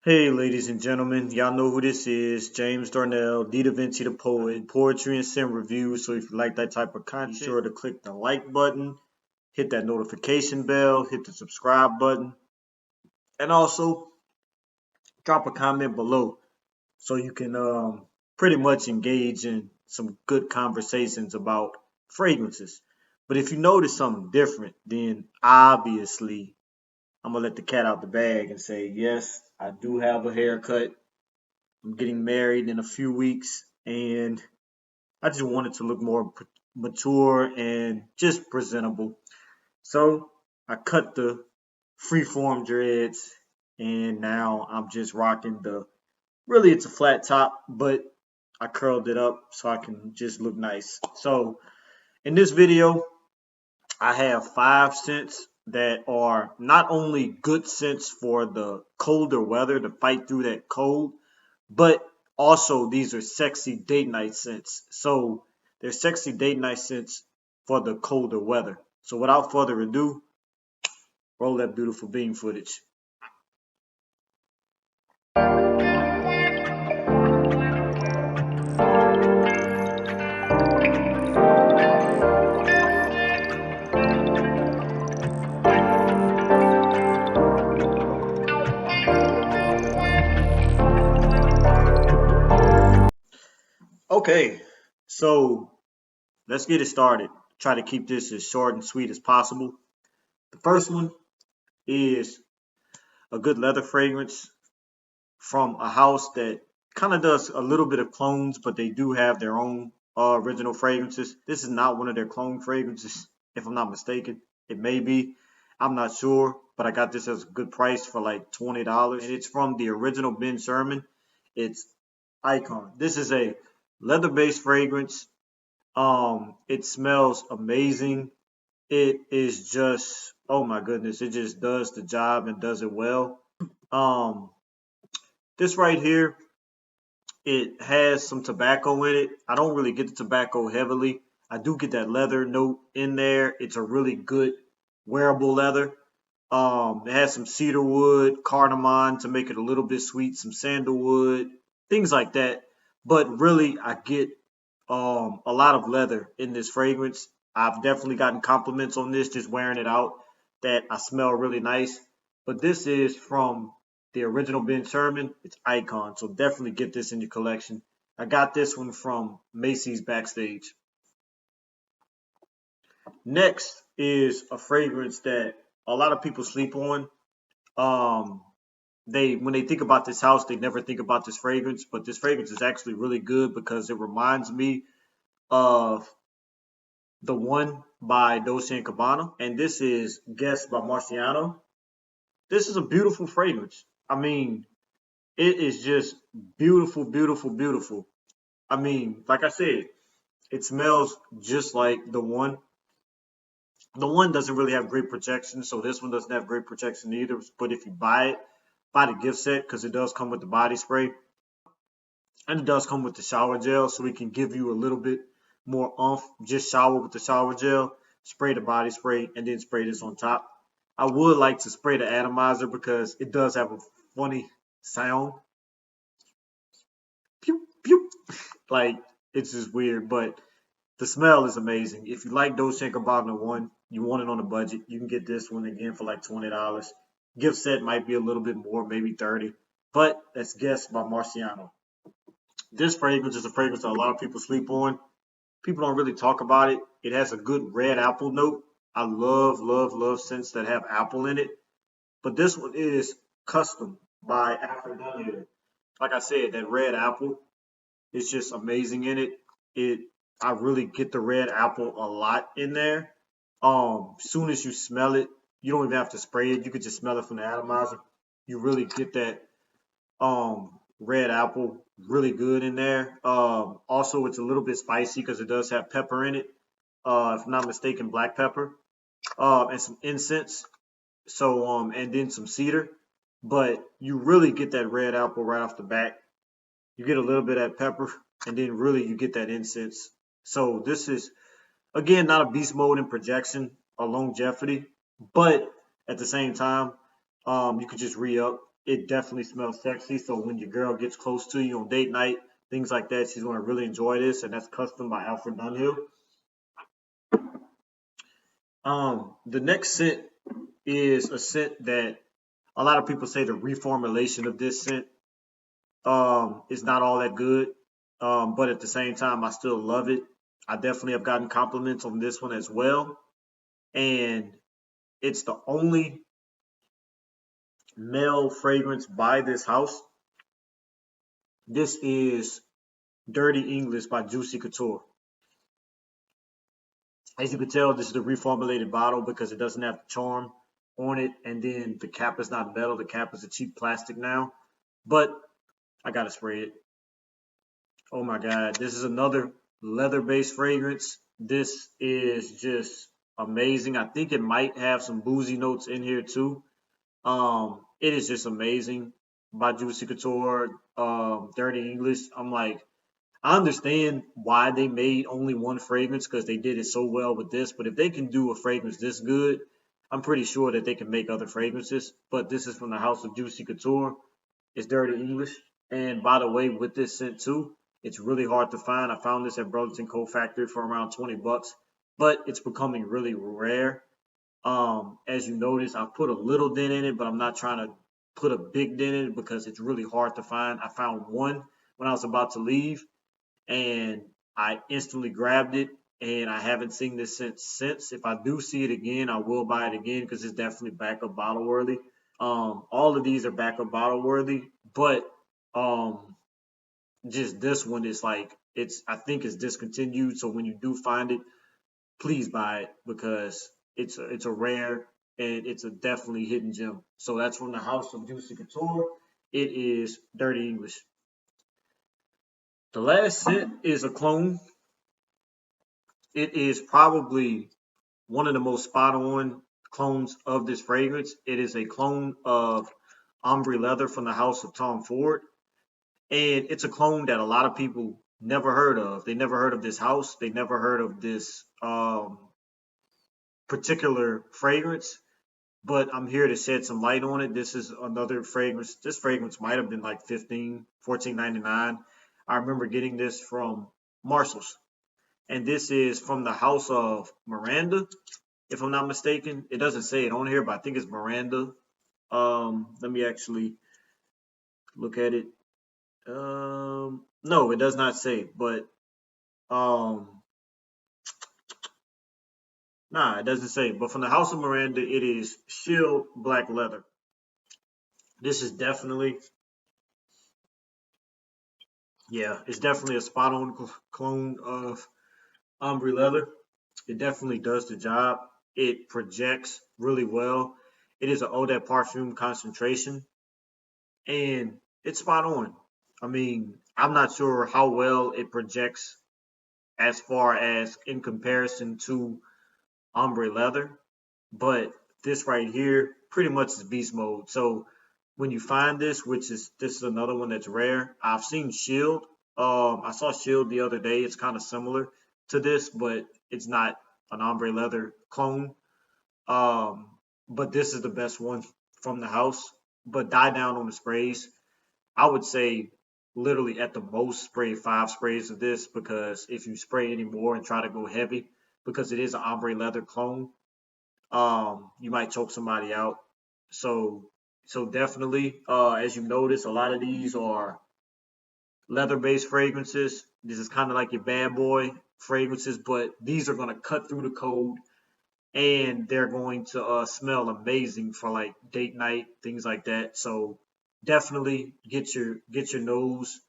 Hey, ladies and gentlemen, y'all know who this is. James Darnell, Davinci the poet, poetry and sim reviews. So if you like that type of content, be sure to click the like button, hit that notification bell, hit the subscribe button, and also drop a comment below so you can pretty much engage in some good conversations about fragrances. But if you notice something different, then obviously I'm gonna let the cat out the bag and say, yes, I do have a haircut. I'm getting married in a few weeks, and I just wanted to look more mature and just presentable. So I cut the freeform dreads, and now I'm just rocking the. Really, it's a flat top, but I curled it up so I can just look nice. So in this video, I have 5 scents that are not only good scents for the colder weather to fight through that cold, but also these are sexy date night scents. So they're sexy date night scents for the colder weather. So without further ado, roll that beautiful beam footage. Okay, so let's get it started. Try to keep this as short and sweet as possible. The first one is a good leather fragrance from a house that kind of does a little bit of clones, but they do have their own original fragrances. This is not one of their clone fragrances, if I'm not mistaken. It may be. I'm not sure, but I got this as a good price for like $20, and it's from the original Ben Sherman. It's Icon. This is a leather-based fragrance. It smells amazing. It is just, oh my goodness, it just does the job and does it well. Um, this right here, it has some tobacco in it. I don't really get the tobacco heavily. I do get that leather note in there. It's a really good wearable leather. It has some cedar wood, cardamom to make it a little bit sweet, some sandalwood, things like that. But really, I get a lot of leather in this fragrance. I've definitely gotten compliments on this just wearing it out that I smell really nice. But this is from the original Ben Sherman. It's Icon, so definitely get this in your collection. I got this one from Macy's Backstage. Next is a fragrance that a lot of people sleep on. Um, they when they think about this house, they never think about this fragrance, but this fragrance is actually really good because it reminds me of the one by Dolce & Gabbana, and this is Guess by Marciano. This is a beautiful fragrance. I mean, it is just beautiful, beautiful, beautiful. I mean, like I said, it smells just like the one. The one doesn't really have great protection, so this one doesn't have great protection either. But if you buy it, buy the gift set because it does come with the body spray and it does come with the shower gel, so it can give you a little bit more oomph. Just shower with the shower gel, spray the body spray, and then spray this on top. I would like to spray the atomizer because it does have a funny sound. Pew pew, like it's just weird, but the smell is amazing. If you like Dolce & Gabbana one, you want it on a budget, you can get this one again for like $20. Gift set might be a little bit more, maybe 30, but that's Guess by Marciano. This fragrance is a fragrance that a lot of people sleep on. People don't really talk about it. It has a good red apple note. I love, love, love scents that have apple in it. But this one is custom by Alfred Dunhill. Like I said, that red apple is just amazing in it. It I really get the red apple a lot in there. Soon as you smell it, you don't even have to spray it. You could just smell it from the atomizer. You really get that red apple really good in there. Also it's a little bit spicy because it does have pepper in it. If I'm not mistaken, black pepper. And some incense. So and then some cedar. But you really get that red apple right off the bat. You get a little bit of that pepper, and then really you get that incense. So this is again not a beast mode in projection or longevity, but at the same time, you could just re up it definitely smells sexy. So when your girl gets close to you on date night, things like that, she's going to really enjoy this. And that's custom by Alfred Dunhill. The next scent is a scent that a lot of people say the reformulation of this scent is not all that good. But at the same time, I still love it. I definitely have gotten compliments on this one as well. And it's the only male fragrance by this house. This is Dirty English by Juicy Couture. As you can tell, this is a reformulated bottle because it doesn't have the charm on it. And then the cap is not metal. The cap is a cheap plastic now. But I got to spray it. Oh my God. This is another leather-based fragrance. This is just amazing. I think it might have some boozy notes in here too. It is just amazing by Juicy Couture, Dirty English. I'm like, I understand why they made only one fragrance because they did it so well with this. But if they can do a fragrance this good, I'm pretty sure that they can make other fragrances. But this is from the house of Juicy Couture. It's Dirty English. And by the way, with this scent too, it's really hard to find. I found this at Burlington Coat Factory for around 20 bucks, but it's becoming really rare. As you notice, I put a little dent in it, but I'm not trying to put a big dent in it because it's really hard to find. I found one when I was about to leave, and I instantly grabbed it, and I haven't seen this since. If I do see it again, I will buy it again because it's definitely backup bottle worthy. All of these are backup bottle worthy, but um, just this one is like I think it's discontinued. So when you do find it, please buy it because it's a rare and it's a definitely hidden gem. So that's from the house of Juicy Couture. It is Dirty English. The last scent is a clone. It is probably one of the most spot on clones of this fragrance. It is a clone of Ombre Leather from the house of Tom Ford. And it's a clone that a lot of people never heard of. They never heard of this house. They never heard of this particular fragrance. But I'm here to shed some light on it. This is another fragrance. This fragrance might have been like $14.99. I remember getting this from Marshall's. And this is from the house of Miranda, if I'm not mistaken. It doesn't say it on here, but I think it's Miranda. Let me actually look at it. No, it does not say, but um, nah, it doesn't say. But from the house of Miranda, it is Shield Black Leather. This is definitely, yeah, it's definitely a spot on clone of Ombre Leather. It definitely does the job. It projects really well. It is an eau de parfum concentration, and it's spot on. I mean, I'm not sure how well it projects as far as in comparison to Ombre Leather, but this right here pretty much is beast mode. So when you find this, this is another one that's rare. I've seen Shield. I saw Shield the other day. It's kind of similar to this, but it's not an Ombre Leather clone. Um, but this is the best one from the house. But die down on the sprays. I would say literally at the most spray 5 sprays of this because if you spray any more and try to go heavy, because it is an Ombre Leather clone, you might choke somebody out. So definitely, as you notice, a lot of these are leather-based fragrances. This is kind of like your bad boy fragrances, but these are going to cut through the code and they're going to smell amazing for like date night, things like that. So definitely get your nose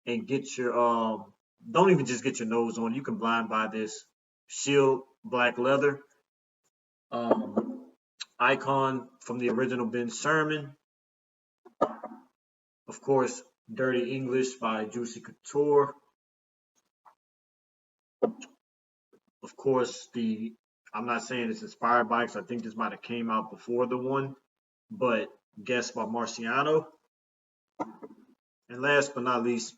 and get your don't even just get your nose on. You can blind buy this Shield Black Leather um, icon from the original Ben Sherman. Of course, Dirty English by Juicy Couture. Of course, I'm not saying it's inspired by because I think this might have came out before the one, but Guess by Marciano. And last but not least,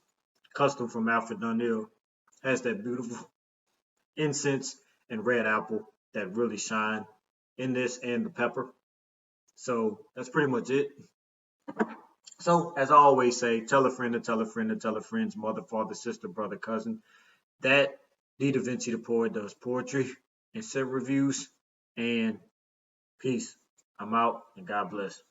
custom from Alfred Dunhill has that beautiful incense and red apple that really shine in this and the pepper. So that's pretty much it. So, as I always say, tell a friend to tell a friend to tell a friend's mother, father, sister, brother, cousin that Davinci the poet does poetry and set reviews. And peace. I'm out, and God bless.